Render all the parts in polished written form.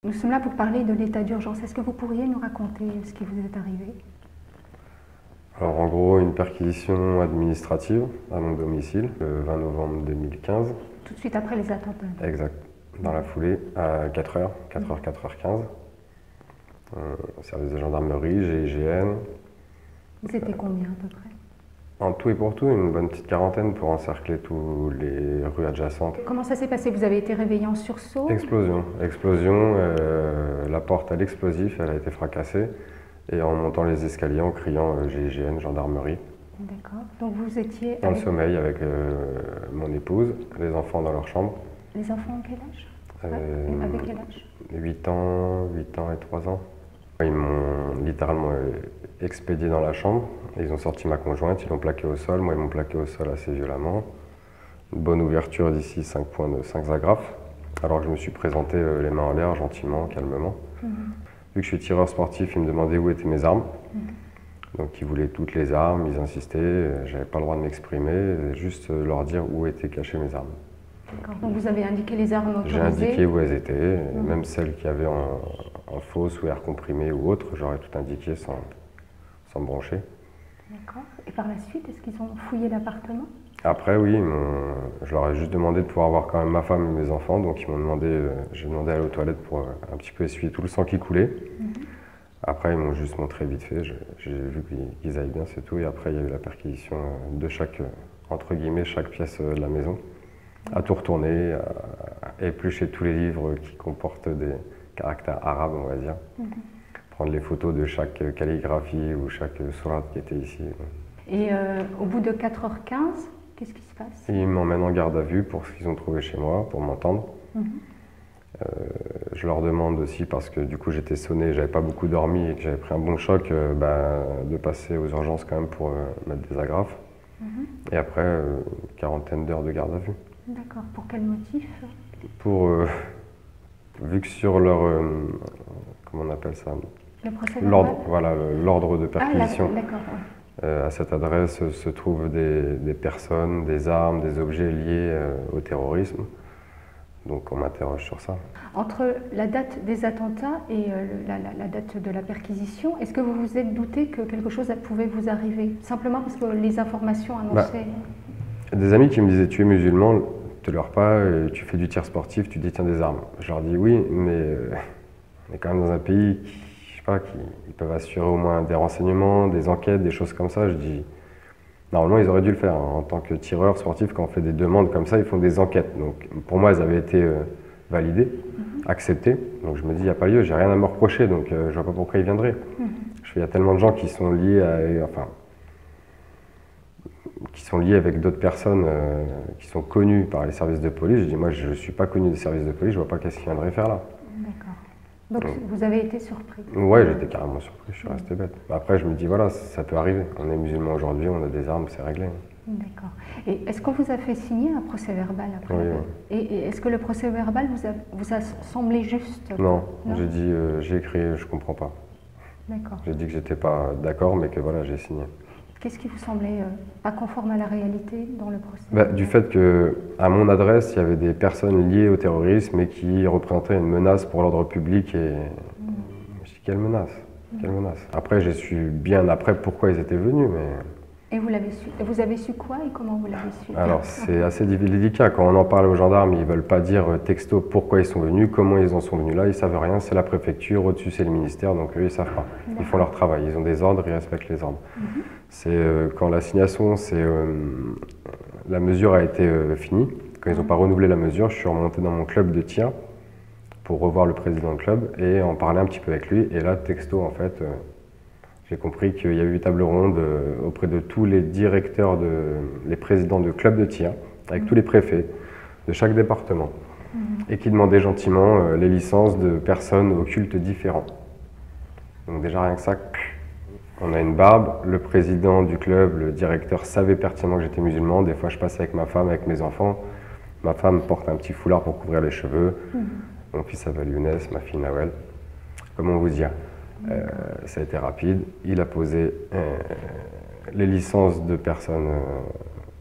Nous sommes là pour parler de l'état d'urgence. Est-ce que vous pourriez nous raconter ce qui vous est arrivé? Alors en gros, une perquisition administrative à mon domicile le 20 novembre 2015. Tout de suite après les attentats. Exact. Dans la foulée, à 4h, 4h15. Service de gendarmerie, GIGN. Vous étiez combien à peu près? En tout et pour tout, une bonne petite quarantaine pour encercler toutes les rues adjacentes. Comment ça s'est passé? Vous avez été réveillé en sursaut? Explosion. La porte à l'explosif, elle a été fracassée. Et en montant les escaliers, en criant GIGN, gendarmerie. D'accord. Donc vous étiez... Dans le sommeil avec mon épouse, les enfants dans leur chambre. Les enfants ont quel âge? Avec quel âge? 8 ans et 3 ans. Ils m'ont littéralement expédié dans la chambre. Ils ont sorti ma conjointe, ils l'ont plaquée au sol. Moi, ils m'ont plaqué au sol assez violemment. Une bonne ouverture d'ici 5 points de 5 agrafes. Alors que je me suis présenté les mains en l'air, gentiment, calmement. Vu que je suis tireur sportif, ils me demandaient où étaient mes armes. Donc ils voulaient toutes les armes, ils insistaient. J'avais pas le droit de m'exprimer, juste leur dire où étaient cachées mes armes. D'accord. Donc vous avez indiqué les armes autorisées? J'ai indiqué où elles étaient, même celles qui avaient en fausse ou air comprimé ou autre, j'aurais tout indiqué sans me broncher. D'accord. Et par la suite, est-ce qu'ils ont fouillé l'appartement? Après, oui, je leur ai juste demandé de pouvoir voir quand même ma femme et mes enfants, donc ils m'ont demandé, j'ai demandé à aller aux toilettes pour un petit peu essuyer tout le sang qui coulait. Après, ils m'ont juste montré vite fait, j'ai vu qu'ils allaient bien, c'est tout. Et après, il y a eu la perquisition de chaque, entre guillemets, chaque pièce de la maison. À tout retourner, à éplucher tous les livres qui comportent des caractères arabes, on va dire. Prendre les photos de chaque calligraphie ou chaque sourate qui était ici. Et au bout de 4h15, qu'est-ce qui se passe? Ils m'emmènent en garde à vue pour ce qu'ils ont trouvé chez moi, pour m'entendre. Je leur demande aussi, parce que du coup j'étais sonné, j'avais pas beaucoup dormi et que j'avais pris un bon choc, de passer aux urgences quand même pour mettre des agrafes. Et après, une quarantaine d'heures de garde à vue. D'accord. Pour quel motif? Pour, vu que sur leur, comment on appelle ça? Le procès L'ordre, verbal? voilà, l'ordre de perquisition. Ah, d'accord. À cette adresse se trouvent des personnes, des armes, des objets liés au terrorisme. Donc on m'interroge sur ça. Entre la date des attentats et la date de la perquisition, est-ce que vous vous êtes douté que quelque chose pouvait vous arriver? Simplement parce que les informations annonçaient... Des amis qui me disaient tu es musulman, te leurre pas, tu fais du tir sportif, tu détiens des armes. Je leur dis oui, mais on est quand même dans un pays qui, je sais pas, qui peuvent assurer au moins des renseignements, des enquêtes, des choses comme ça. Je dis normalement ils auraient dû le faire. En tant que tireur sportif, quand on fait des demandes comme ça, ils font des enquêtes. Donc pour moi, elles avaient été validées, acceptées. Donc je me dis il n'y a pas lieu, j'ai rien à me reprocher, donc je vois pas pourquoi ils viendraient. Je fais il y a tellement de gens qui sont liés à, qui sont liés avec d'autres personnes qui sont connues par les services de police. Je dis, moi, je ne suis pas connu des services de police, je ne vois pas qu'est-ce qu'ils viendraient faire là. D'accord. Donc, vous avez été surpris? Ouais, j'étais carrément surpris, je suis resté bête. Après, je me dis, voilà, ça peut arriver. On est musulmans aujourd'hui, on a des armes, c'est réglé. D'accord. Et est-ce qu'on vous a fait signer un procès verbal après? Oui. Et est-ce que le procès verbal vous a semblé juste? Non, j'ai dit, j'ai écrit, je ne comprends pas. D'accord. J'ai dit que j'étais pas d'accord, mais que voilà, j'ai signé. Qu'est-ce qui vous semblait pas conforme à la réalité dans le procès? Du fait qu'à mon adresse, il y avait des personnes liées au terrorisme et qui représentaient une menace pour l'ordre public. Et je dis, quelle menace? Quelle menace? Après, j'ai su bien après pourquoi ils étaient venus. Et vous l'avez su? Vous avez su quoi et comment vous l'avez su? Alors, c'est assez délicat. Quand on en parle aux gendarmes, ils ne veulent pas dire texto pourquoi ils sont venus, comment ils en sont venus là. Ils ne savent rien. C'est la préfecture, au-dessus c'est le ministère, donc eux, ils ne savent pas. Ils font leur travail. Ils ont des ordres, ils respectent les ordres. C'est quand l'assignation, la mesure a été finie. Quand ils n'ont pas renouvelé la mesure, je suis remonté dans mon club de tir pour revoir le président du club et en parler un petit peu avec lui. Et là, texto, en fait, j'ai compris qu'il y a eu une table ronde auprès de tous les directeurs, les présidents de clubs de tir, avec tous les préfets de chaque département, et qui demandaient gentiment les licences de personnes aux cultes différents. Donc déjà, rien que ça, on a une barbe. Le président du club, le directeur, savait pertinemment que j'étais musulman. Des fois, je passais avec ma femme, avec mes enfants. Ma femme porte un petit foulard pour couvrir les cheveux. Mon fils s'appelle Younes, ma fille Nawel. Comment vous dire? Ça a été rapide. Il a posé les licences de personnes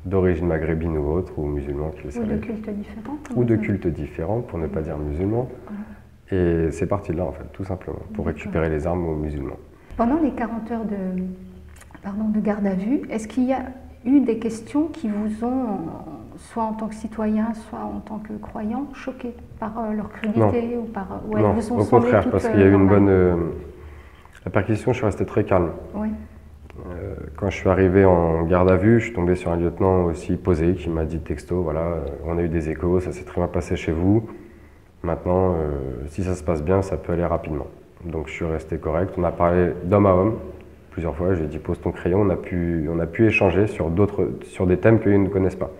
d'origine maghrébine ou autre, ou musulmans, qu'il savait. Ou de cultes différents? Ou de cultes différents, pour ne pas dire musulmans. Et c'est parti de là, en fait, tout simplement, pour récupérer les armes aux musulmans. Pendant les 40 heures de garde à vue, est-ce qu'il y a eu des questions qui vous ont, soit en tant que citoyen, soit en tant que croyant, choqué par leur crudité ou par... ou elles vous ont au contraire, parce qu'il y a eu une bonne... La perquisition, je suis resté très calme. Oui. Quand je suis arrivé en garde à vue, je suis tombé sur un lieutenant aussi posé qui m'a dit texto, voilà, on a eu des échos, ça s'est très bien passé chez vous. Maintenant, si ça se passe bien, ça peut aller rapidement. Donc je suis resté correct. On a parlé d'homme à homme plusieurs fois. J'ai dit pose ton crayon. On a pu échanger sur des thèmes qu'ils ne connaissent pas.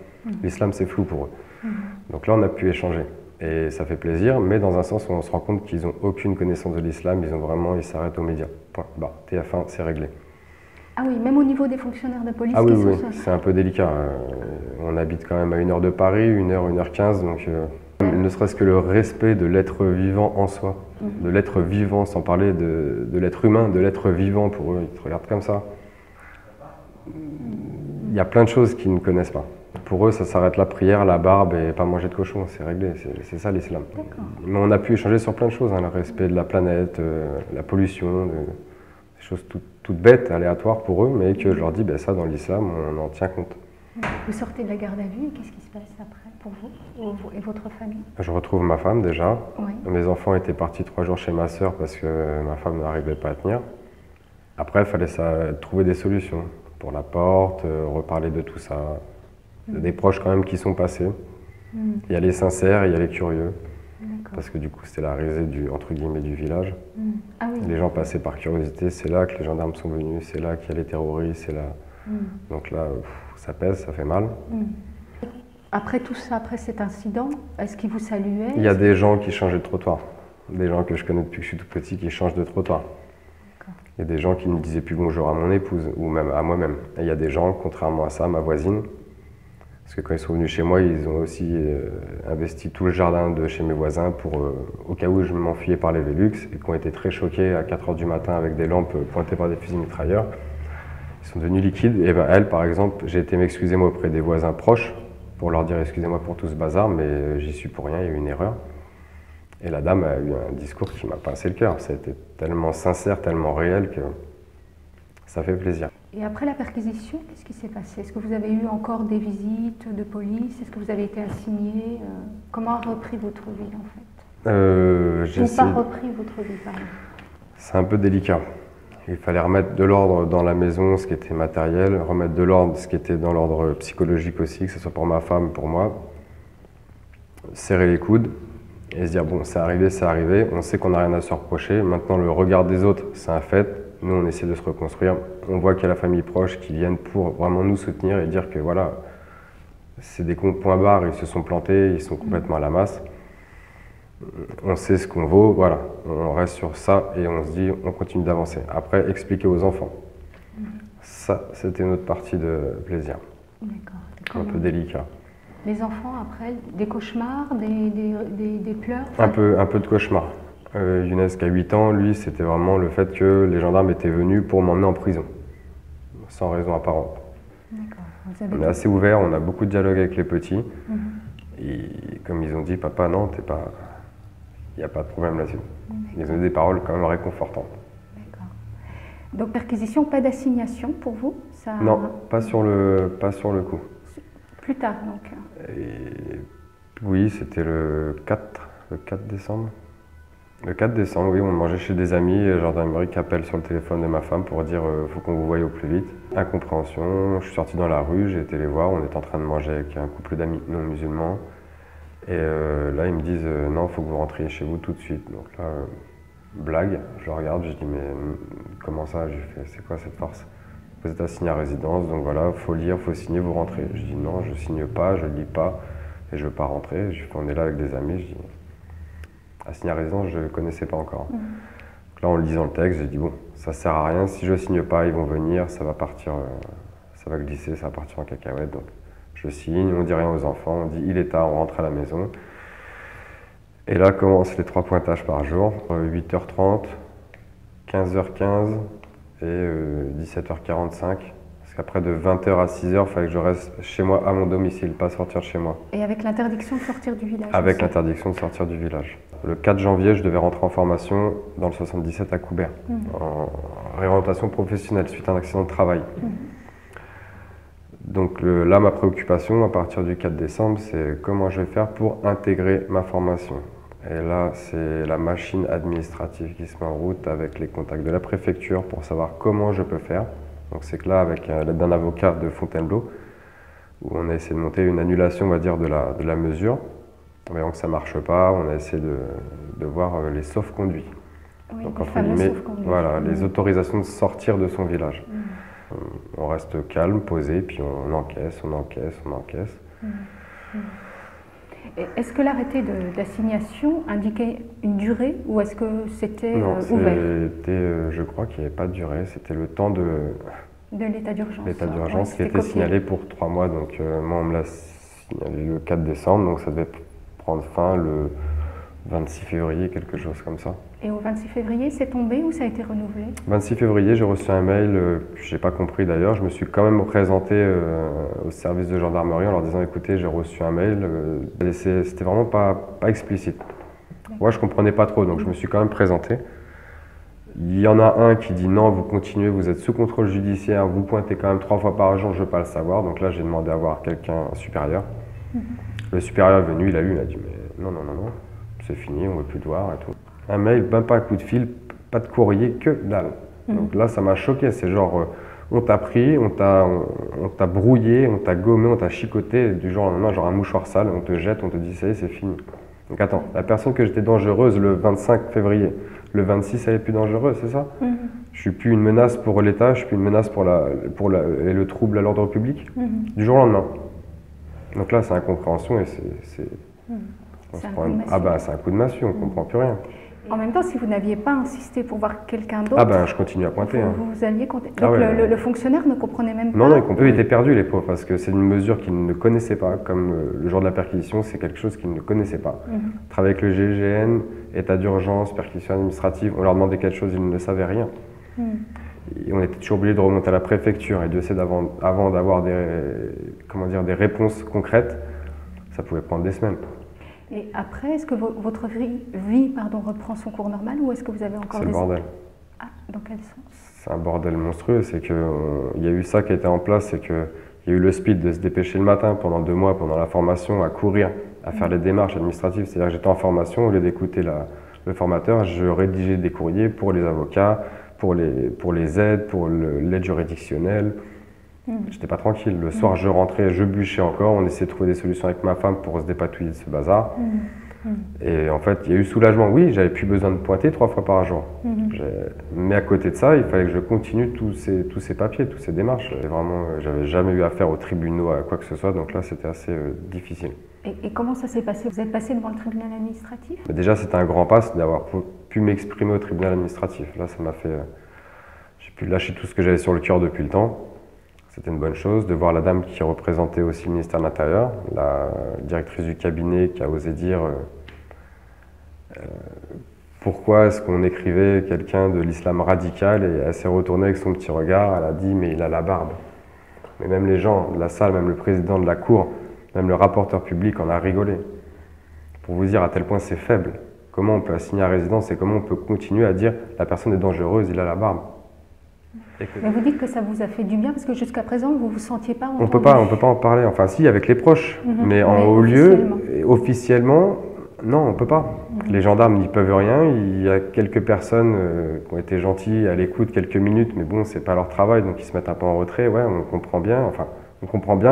L'islam, c'est flou pour eux. Donc là, on a pu échanger. Et ça fait plaisir, mais dans un sens où on se rend compte qu'ils n'ont aucune connaissance de l'islam. Ils s'arrêtent aux médias. Point. Bah, TF1, c'est réglé. Ah oui, même au niveau des fonctionnaires de police. Ah oui, oui, c'est un peu délicat. On habite quand même à 1h de Paris, 1h15, donc ne serait-ce que le respect de l'être vivant en soi, de l'être vivant, sans parler de l'être humain, de l'être vivant pour eux, ils te regardent comme ça. Il y a plein de choses qu'ils ne connaissent pas. Pour eux, ça s'arrête la prière, la barbe et pas manger de cochon, c'est réglé, c'est ça l'islam. Mais on a pu échanger sur plein de choses, hein, le respect de la planète, la pollution, des choses toutes bêtes, aléatoires pour eux, mais que je leur dis, ben ça dans l'islam, on en tient compte. Vous sortez de la garde à vue, et qu'est-ce qui se passe après pour vous et votre famille? Je retrouve ma femme déjà. Oui. Mes enfants étaient partis 3 jours chez ma sœur parce que ma femme n'arrivait pas à tenir. Après, il fallait trouver des solutions pour la porte, reparler de tout ça. Il y a des proches quand même qui sont passés. Il y a les sincères, il y a les curieux. Parce que du coup, c'était la risée entre guillemets du village. Ah oui. Les gens passaient par curiosité, c'est là que les gendarmes sont venus, c'est là qu'il y a les terroristes, c'est là. Donc là, ça pèse, ça fait mal. Après tout ça, après cet incident, est-ce qu'ils vous saluaient? Il y a des gens qui changeaient de trottoir. Des gens que je connais depuis que je suis tout petit qui changent de trottoir. Il y a des gens qui ne disaient plus bonjour à mon épouse ou même à moi-même. Et il y a des gens, contrairement à ça, ma voisine, parce que quand ils sont venus chez moi, ils ont aussi investi tout le jardin de chez mes voisins pour, au cas où je m'enfuyais par les Velux et qui ont été très choqués à 4 h du matin avec des lampes pointées par des fusils mitrailleurs. Ils sont devenus liquides. Et ben elle, par exemple, j'ai été m'excuser moi auprès des voisins proches pour leur dire excusez-moi pour tout ce bazar, mais j'y suis pour rien, il y a eu une erreur. Et la dame a eu un discours qui m'a pincé le cœur. Ça a été tellement sincère, tellement réel que ça fait plaisir. Et après la perquisition, qu'est-ce qui s'est passé? Est-ce que vous avez eu encore des visites de police? Est-ce que vous avez été assigné? Comment a repris votre vie en fait? Ou pas repris votre vie, pardon. C'est un peu délicat. Il fallait remettre de l'ordre dans la maison, ce qui était matériel, remettre de l'ordre, ce qui était dans l'ordre psychologique aussi, que ce soit pour ma femme, pour moi. Serrer les coudes et se dire bon, c'est arrivé, on sait qu'on n'a rien à se reprocher. Maintenant, le regard des autres, c'est un fait. Nous, on essaie de se reconstruire. On voit qu'il y a la famille proche qui viennent pour vraiment nous soutenir et dire que voilà, c'est des points barres, ils se sont plantés, ils sont complètement à la masse. On sait ce qu'on vaut, voilà, on reste sur ça et on se dit, on continue d'avancer. Après, expliquer aux enfants. Ça, c'était notre partie de plaisir. D'accord. Un peu délicat. Les enfants, après, des cauchemars, des pleurs? Un peu de cauchemars. Younes, qui a 8 ans, lui, c'était vraiment le fait que les gendarmes étaient venus pour m'emmener en prison, sans raison apparente. On est assez ouvert, on a beaucoup de dialogue avec les petits. Et comme ils ont dit, papa, non, t'es pas... Il n'y a pas de problème là-dessus. Ils ont eu des paroles quand même réconfortantes. D'accord. Donc perquisition, pas d'assignation pour vous? Ça... Non, pas sur le coup. Plus tard donc? Oui, c'était le 4 décembre. Le 4 décembre, oui, on mangeait chez des amis et la gendarmerie qui appelle sur le téléphone de ma femme pour dire faut qu'on vous voie au plus vite. Incompréhension, je suis sorti dans la rue, j'ai été les voir, on est en train de manger avec un couple d'amis non musulmans. Et là, ils me disent non, il faut que vous rentriez chez vous tout de suite. Donc là, blague, je le regarde, je dis mais comment ça? Je fais c'est quoi cette farce? Vous êtes assigné à résidence, donc voilà, il faut lire, il faut signer, vous rentrez. Je dis non, je signe pas, je lis pas et je veux pas rentrer. Je fais on est là avec des amis, je dis assigné à résidence, je ne connaissais pas encore. Donc là, en lisant le texte, j'ai dit bon, ça sert à rien, si je signe pas, ils vont venir, ça va partir, ça va glisser, ça va partir en cacahuète. Donc je signe, on dit rien aux enfants, on dit il est tard, on rentre à la maison. Et là commencent les 3 pointages par jour, 8h30, 15h15 et 17h45, Parce qu'après de 20h à 6h, il fallait que je reste chez moi, à mon domicile, pas sortir de chez moi. Et avec l'interdiction de sortir du village? Avec l'interdiction de sortir du village. Le 4 janvier, je devais rentrer en formation dans le 77 à Coubert, en réorientation professionnelle suite à un accident de travail. Donc là, ma préoccupation, à partir du 4 décembre, c'est comment je vais faire pour intégrer ma formation. Et là, c'est la machine administrative qui se met en route avec les contacts de la préfecture pour savoir comment je peux faire. Donc c'est que là, avec l'aide d'un avocat de Fontainebleau, où on a essayé de monter une annulation, on va dire, de la mesure. En voyant que ça ne marche pas, on a essayé de voir les sauf-conduits. Oui, donc entre guillemets, voilà, les autorisations de sortir de son village. On reste calme, posé, puis on encaisse. Est-ce que l'arrêté d'assignation indiquait une durée ou est-ce que c'était ouvert? Non, je crois qu'il n'y avait pas de durée, c'était le temps de l'état d'urgence. L'état d'urgence qui était signalé pour 3 mois, donc moi on me l'a signalé le 4 décembre, donc ça devait prendre fin le 26 février, quelque chose comme ça. Et au 26 février, c'est tombé ou ça a été renouvelé? 26 février, j'ai reçu un mail que je n'ai pas compris d'ailleurs. Je me suis quand même présenté au service de gendarmerie en leur disant « Écoutez, j'ai reçu un mail. C'était vraiment pas explicite. Moi, je ne comprenais pas trop, donc je me suis quand même présenté. Il y en a un qui dit « Non, vous continuez, vous êtes sous contrôle judiciaire, vous pointez quand même 3 fois par jour, je ne veux pas le savoir. » Donc là, j'ai demandé à voir quelqu'un supérieur. Le supérieur est venu, il a lu, il a dit « Mais non, c'est fini, on ne veut plus te voir et tout. » Un mail, même pas un coup de fil, pas de courrier, que dalle. Donc là, ça m'a choqué. C'est genre, on t'a pris, on t'a brouillé, on t'a gommé, on t'a chicoté, du jour au lendemain, genre un mouchoir sale, on te jette, on te dit ça y est, c'est fini. Donc attends, la personne que j'étais dangereuse le 25 février, le 26, elle est plus dangereuse, c'est ça? Je suis plus une menace pour l'État, je suis plus une menace pour le trouble à l'ordre public, du jour au lendemain. Donc là, c'est incompréhension et c'est un coup de massue, on ne comprend plus rien. En même temps, si vous n'aviez pas insisté pour voir quelqu'un d'autre, je continue à pointer. Vous alliez compter. Donc le fonctionnaire ne comprenait même pas. Non, il était perdu, les pauvres, parce que c'est une mesure qu'il ne connaissait pas, comme le jour de la perquisition, c'est quelque chose qu'il ne connaissait pas. Travailler avec le GIGN, état d'urgence, perquisition administrative, on leur demandait quelque chose, ils ne savaient rien. Et on était toujours obligé de remonter à la préfecture, et Dieu sait, avant d'avoir des réponses concrètes, ça pouvait prendre des semaines. Et après, est-ce que votre vie reprend son cours normal ou est-ce que vous avez encore des... C'est le bordel. Ah, dans quel sens? C'est un bordel monstrueux, c'est qu'il y a eu ça qui a été en place, c'est qu'il y a eu le speed de se dépêcher le matin pendant 2 mois, pendant la formation, à courir, à faire les démarches administratives. C'est-à-dire que j'étais en formation, au lieu d'écouter le formateur, je rédigeais des courriers pour les avocats, pour les aides, pour l'aide juridictionnelle. J'étais pas tranquille. Le soir, je rentrais, je bûchais encore. On essayait de trouver des solutions avec ma femme pour se dépatouiller de ce bazar. Et en fait, il y a eu soulagement. Oui, j'avais plus besoin de pointer 3 fois par jour. Mais à côté de ça, il fallait que je continue tous ces papiers, toutes ces démarches. J'avais jamais eu affaire aux tribunaux, à quoi que ce soit. Donc là, c'était assez difficile. Et comment ça s'est passé? Vous êtes passé devant le tribunal administratif? Déjà, c'était un grand pas d'avoir pu m'exprimer au tribunal administratif. Là, ça m'a fait... j'ai pu lâcher tout ce que j'avais sur le cœur depuis le temps. C'était une bonne chose de voir la dame qui représentait aussi le ministère de l'Intérieur, la directrice du cabinet qui a osé dire pourquoi est-ce qu'on écrivait quelqu'un de l'islam radical, et elle s'est retournée avec son petit regard, elle a dit mais il a la barbe. Mais même les gens de la salle, même le président de la cour, même le rapporteur public en a rigolé. Pour vous dire à tel point c'est faible, comment on peut assigner à résidence et comment on peut continuer à dire la personne est dangereuse, il a la barbe. Mais vous dites que ça vous a fait du bien parce que jusqu'à présent vous ne vous sentiez pas entendu. On peut pas en parler, enfin si avec les proches, mais en haut lieu, officiellement, non on ne peut pas. Les gendarmes n'y peuvent rien, il y a quelques personnes qui ont été gentilles à l'écoute quelques minutes, mais bon c'est pas leur travail donc ils se mettent un peu en retrait, ouais on comprend bien,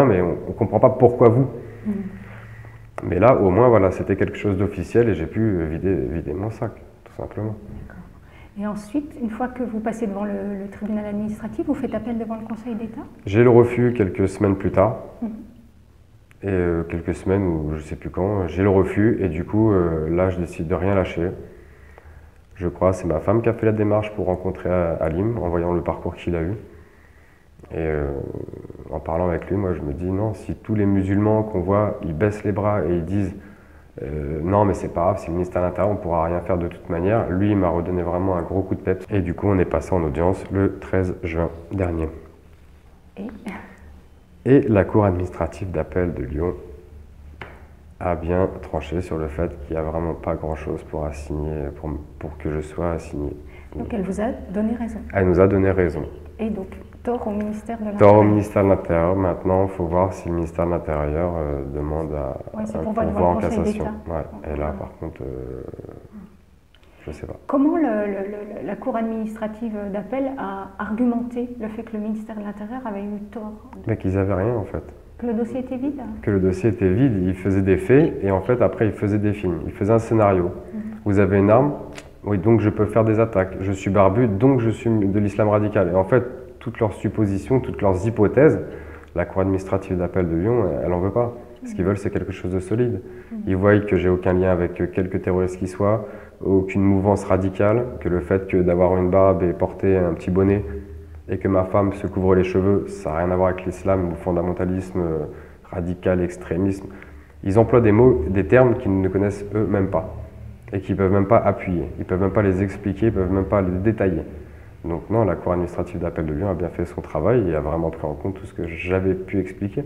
mais on ne comprend pas pourquoi vous. Mais là au moins voilà c'était quelque chose d'officiel et j'ai pu vider mon sac tout simplement. Et ensuite, une fois que vous passez devant le tribunal administratif, vous faites appel devant le Conseil d'État? J'ai le refus quelques semaines plus tard. Et quelques semaines ou je ne sais plus quand, j'ai le refus et du coup, là, je décide de rien lâcher. Je crois c'est ma femme qui a fait la démarche pour rencontrer Halim, en voyant le parcours qu'il a eu. Et en parlant avec lui, moi, je me dis non, si tous les musulmans qu'on voit, ils baissent les bras et ils disent non mais c'est pas grave, c'est le ministère de l'Intérieur, on pourra rien faire de toute manière. Lui il m'a redonné vraiment un gros coup de peps et du coup on est passé en audience le 13 juin dernier. Et la Cour administrative d'appel de Lyon a bien tranché sur le fait qu'il n'y a vraiment pas grand-chose pour assigner, pour que je sois assigné. Donc elle vous a donné raison. Elle nous a donné raison. Et donc, tort au ministère de l'Intérieur. Tort au ministère de l'Intérieur. Maintenant, il faut voir si le ministère de l'Intérieur demande un pourvoi en cassation. Ouais. Et là, par contre, je ne sais pas. Comment la Cour administrative d'appel a argumenté le fait que le ministère de l'Intérieur avait eu tort? Mais qu'ils n'avaient rien, en fait. Que le dossier était vide? Que le dossier était vide, il faisait des faits, et en fait, après, il faisait des films. Il faisait un scénario. Vous avez une arme, oui, donc je peux faire des attaques. Je suis barbu, donc je suis de l'islam radical. Et en fait, toutes leurs suppositions, toutes leurs hypothèses, la Cour administrative d'appel de Lyon, elle n'en veut pas. Ce qu'ils veulent, c'est quelque chose de solide. Ils voient que j'ai aucun lien avec quelque terroriste qui soit, aucune mouvance radicale, que le fait que d'avoir une barbe et porter un petit bonnet et que ma femme se couvre les cheveux, ça n'a rien à voir avec l'islam ou fondamentalisme radical, extrémisme. Ils emploient des mots, des termes qu'ils ne connaissent eux-mêmes pas et qu'ils ne peuvent même pas appuyer. Ils ne peuvent même pas les expliquer, ils ne peuvent même pas les détailler. Donc non, la Cour administrative d'appel de Lyon a bien fait son travail et a vraiment pris en compte tout ce que j'avais pu expliquer.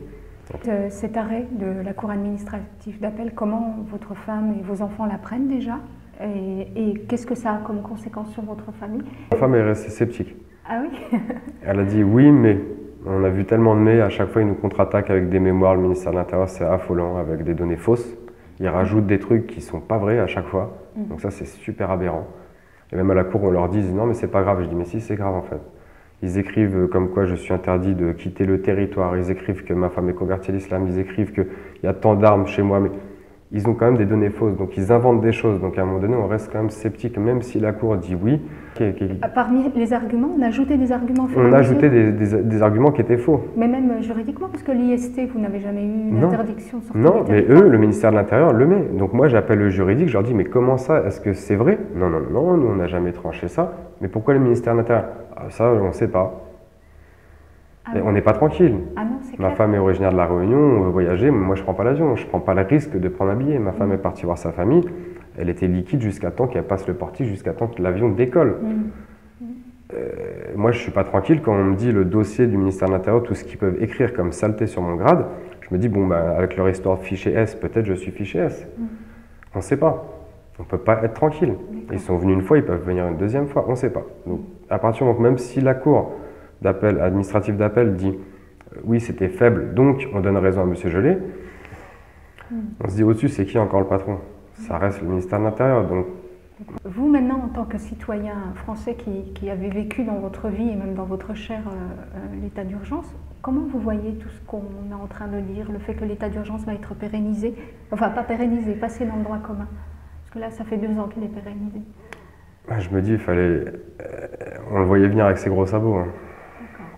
Cet arrêt de la Cour administrative d'appel, comment votre femme et vos enfants l'apprennent déjà? Et qu'est-ce que ça a comme conséquence sur votre famille? Ma femme est restée sceptique. Ah oui? Elle a dit oui, mais on a vu tellement de mais, à chaque fois ils nous contre-attaquent avec des mémoires, le ministère de l'Intérieur c'est affolant, avec des données fausses. Ils rajoutent des trucs qui ne sont pas vrais à chaque fois, donc ça c'est super aberrant. Et même à la Cour on leur dit non mais c'est pas grave, je dis mais si c'est grave en fait. Ils écrivent comme quoi je suis interdit de quitter le territoire, ils écrivent que ma femme est convertie à l'islam, ils écrivent qu'il y a tant d'armes chez moi, mais ils ont quand même des données fausses, donc ils inventent des choses. Donc à un moment donné, on reste quand même sceptique, même si la Cour dit oui. Parmi les arguments, on a ajouté des arguments faux. On a ajouté des arguments qui étaient faux. Mais même juridiquement, parce que l'IST, vous n'avez jamais eu l'interdiction de sortir Non, du mais territoire. eux, le ministère de l'Intérieur le met. Donc moi, j'appelle le juridique, je leur dis, mais comment ça? Est-ce que c'est vrai? Non, non, non, nous, on n'a jamais tranché ça. Mais pourquoi le ministère de l'Intérieur? Ça, on ne sait pas. Et on n'est pas tranquille. Ah non, c'est Ma clair. femme est originaire de La Réunion, on veut voyager, mais moi je ne prends pas l'avion, je ne prends pas le risque de prendre un billet. Ma femme est partie voir sa famille, elle était liquide jusqu'à temps qu'elle passe le portique, jusqu'à temps que l'avion décolle. Moi je ne suis pas tranquille quand on me dit le dossier du ministère de l'Intérieur, tout ce qu'ils peuvent écrire comme saleté sur mon grade, je me dis bon bah avec leur histoire de fichier S, peut-être je suis fichier S. On ne sait pas. On ne peut pas être tranquille. Ils sont venus une fois, ils peuvent venir une deuxième fois, on ne sait pas. Donc à partir du moment, même si la Cour d'appel, administrative d'appel dit oui c'était faible, donc on donne raison à M. Gelé, on se dit au-dessus c'est qui encore le patron? Ça reste le ministère de l'Intérieur. Donc vous maintenant en tant que citoyen français qui avez vécu dans votre vie et même dans votre chair l'état d'urgence, comment vous voyez tout ce qu'on est en train de dire, le fait que l'état d'urgence va être pérennisé, enfin pas pérennisé, passé dans le droit commun? Parce que là ça fait 2 ans qu'il est pérennisé. Je me dis il fallait, on le voyait venir avec ses gros sabots. Hein.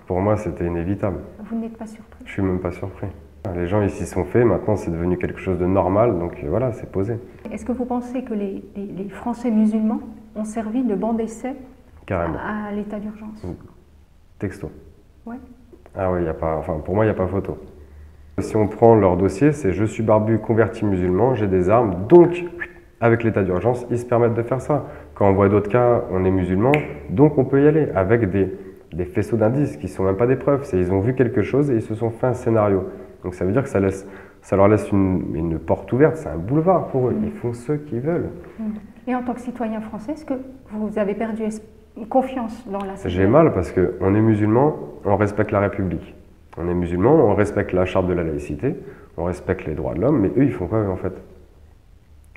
Pour moi, c'était inévitable. Vous n'êtes pas surpris? Je suis même pas surpris. Les gens ici sont faits, maintenant c'est devenu quelque chose de normal, donc voilà, c'est posé. Est-ce que vous pensez que les Français musulmans ont servi de banc d'essai à l'état d'urgence? Texto. Ouais. Ah oui, y a pas, enfin, pour moi, il n'y a pas photo. Si on prend leur dossier, c'est je suis barbu, converti musulman, j'ai des armes, donc avec l'état d'urgence, ils se permettent de faire ça. Quand on voit d'autres cas, on est musulman, donc on peut y aller avec des faisceaux d'indices qui ne sont même pas des preuves. Ils ont vu quelque chose et ils se sont fait un scénario. Donc ça veut dire que ça leur laisse une porte ouverte, c'est un boulevard pour eux. Ils font ce qu'ils veulent. Et en tant que citoyen français, est-ce que vous avez perdu confiance dans la société? J'ai mal parce qu'on est musulman, on respecte la République. On est musulman, on respecte la charte de la laïcité, on respecte les droits de l'homme, mais eux, ils font quoi en fait?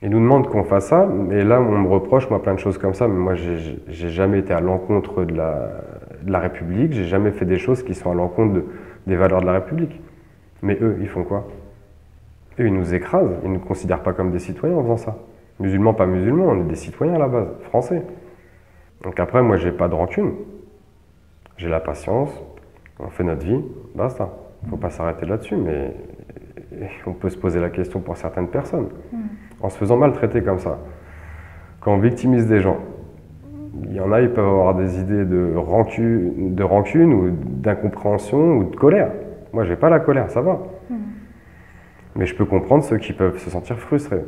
Ils nous demandent qu'on fasse ça, et là, on me reproche, moi, plein de choses comme ça, mais moi, j'ai jamais été à l'encontre de la République, j'ai jamais fait des choses qui sont à l'encontre des valeurs de la République. Mais eux, ils font quoi? Eux, ils nous écrasent, ils ne nous considèrent pas comme des citoyens en faisant ça. Musulmans, pas musulmans, on est des citoyens à la base, français. Donc après, moi, j'ai pas de rancune. J'ai la patience, on fait notre vie, basta. Il ne faut pas s'arrêter là-dessus, mais on peut se poser la question pour certaines personnes. En se faisant maltraiter comme ça, quand on victimise des gens, il y en a, ils peuvent avoir des idées de rancune ou d'incompréhension ou de colère. Moi, j'ai pas la colère, ça va. Mais je peux comprendre ceux qui peuvent se sentir frustrés.